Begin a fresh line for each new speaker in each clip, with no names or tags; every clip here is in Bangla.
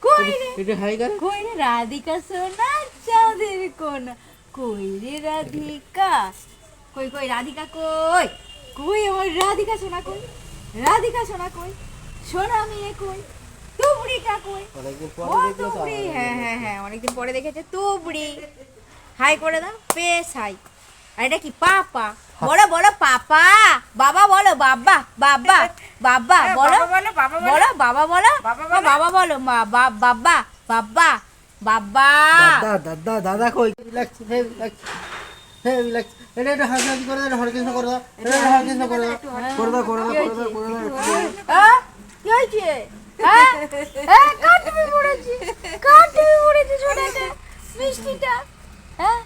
কই রে রাধিকা সোনা চাঁদের কোনা, কই রে রাধিকা, কই কই রাধিকা কই, কই আমার রাধিকা সোনা কই, রাধিকা সোনা কই, সোনা মেয়ে কই, তুবড়িটা কই, ও তুবড়ি, হ্যাঁ হ্যাঁ হ্যাঁ অনেকদিন পরে দেখেছে তুবড়ি। হাই করে দাও, বেশ হাই। আর এটা কি পাপা, বলো বলো পাপা, বাবা বলো বাবা, বাবা বাবা বলো, বলো বাবা বলো, বাবা বলো মা, বাবা বাবা বাবা।
দাদা দাদা কই লাগছে, হেভি লাগছে, হেভি লাগছে। এটা একটু হাসি করে দাও, হরকৃষ্ণ করে দাও, এটা হরকৃষ্ণ করে দাও, করে দাও করে দাও করে দাও করে দাও।
কি হয়েছে? কাটবি পড়েছি, কাটবি পড়েছি ছোটাটা মিষ্টিটা। হ্যাঁ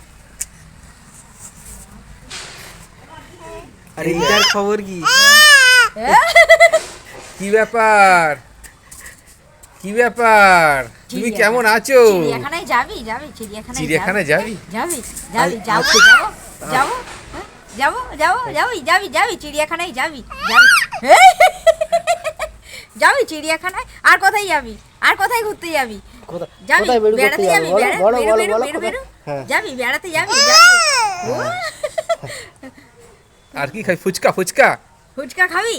আরে এটার খবর কি?
কি ব্যাপার, কি ব্যাপার, তুমি কেমন আছো?
চিড়িয়াখানায় যাবি? যাবি
চিড়িয়াখানায় যাবি?
যাবি যাবি যাবো যাবো যাবো যাবো যাবি যাবি যাবি চিড়িয়াখানায় যাবি, যাবি চিড়িয়াখানায়? আর কোথায় যাবি? আর কোথায় ঘুরতে যাবি? যাবি বেড়াতে যাবি? যাবি বেড়াতে যাবি?
আর কি খাই? ফুচকা, ফুচকা
ফুচকা খাবি?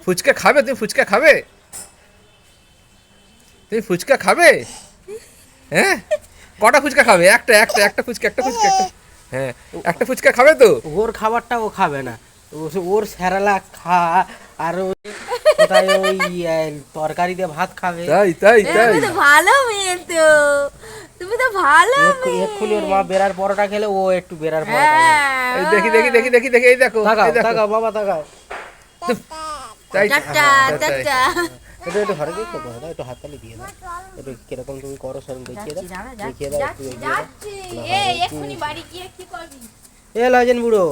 ফুচকা খাবে? তুমি ফুচকা খাবে? তুমি ফুচকা খাবে? হ্যাঁ কটা ফুচকা খাবে? একটা একটা একটা ফুচকা, একটা ফুচকা, একটা, হ্যাঁ একটা ফুচকা খাবে তো?
ওর খাবারটা ও খাবে না, ওর স্যারালা খা, আর কোথায় ওই তরকারি দিয়ে ভাত খাবে।
তাই তাই তাই,
তুমি তো ভালো মেয়ে তো, তুমি তো ভালো মেয়ে।
এক্ষুনি ওর মা বেড়ার পরোটা খেলে ও একটু বেড়ার পরোটা
এই দেখি দেখি দেখি দেখি দেখি, এই দেখো,
তাকাও
এই দেখো।
তাকাও বাবা তাকাও।
তাই
টাটা
তাই,
টাটা।
এটা একটু হরকৃষ্ণ করে দাও, একটু হাততালি দিয়ে দাও, একটু কিরকম তুমি করো সেরকম দেখিয়ে দাও, দেখিয়ে দাও একটু এগিয়ে দাও।
যাচ্ছি এই এক্ষুনি বাড়ি গিয়ে কি করবি?
এ লজেন বুড়ো,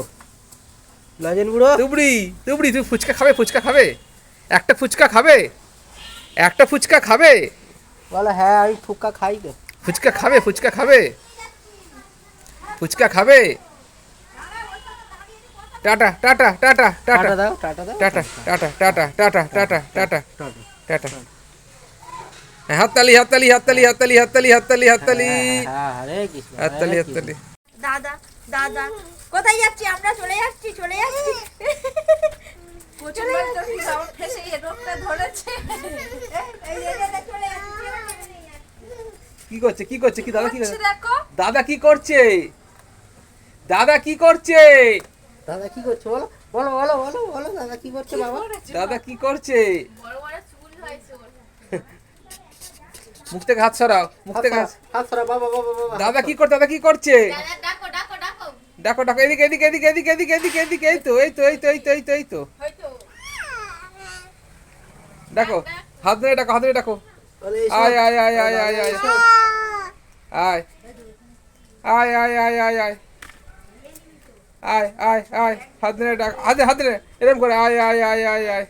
লজেন বুড়ো,
তুবড়ি তুবড়ি, তুমি ফুচকা খাবে? ফুচকা খাবে? একটা ফুচকা খাবে? একটা ফুচকা খাবে?
বলো হ্যাঁ আমি ফুচকা খাই তো।
ফুচকা খাবে? ফুচকা খাবে? ফুচকা খাবে? Tata tata tata tata
tata দাও, টাটা দাও,
tata tata tata tata tata tata
tata.
Tata. হাততালি হাততালি হাততালি হাততালি হাততালি হাততালি হাততালি
হ্যাঁ হরে কৃষ্ণ,
হাততালি
হরে
হাততালি।
দাদা দাদা কোথায় যাচ্ছি? আমরা চলে যাচ্ছি চলে যাচ্ছি।
কি করছে কি করছে কি দাদা কি করছে?
দেখো
দাদা কি করছে? দাদা কি করছে?
দাদা কি করছো বলো, বলো বলো বলো বলো দাদা কি করছো বাবা?
দাদা কি করছে? মুখ থেকে হাত সরাও, মুখ থেকে হাত।
হাত সরা বাবা বাবা বাবা।
দাদা কি করছে? দাদা কি করছে?
ডাকো ডাকো ডাকো।
ডাকো ডাকো, এদিকে এদিকে এদিকে এদিকে এদিকে এদিকে এদিকে, এই তো এই তো এই তো এই তো এই তো এই তো, ডাকো, হাত ধরে ডাকো, হাত ধরে ডাকো।
বলে
আয় আয় আয় আয় আয় আয় আয় আয় আয় আয় আয় আয় আয় আয় আয়, হাত ধরে ডাক, হাতে হাত ধরে এরকম করে, আয় আয় আয় আয় আয়।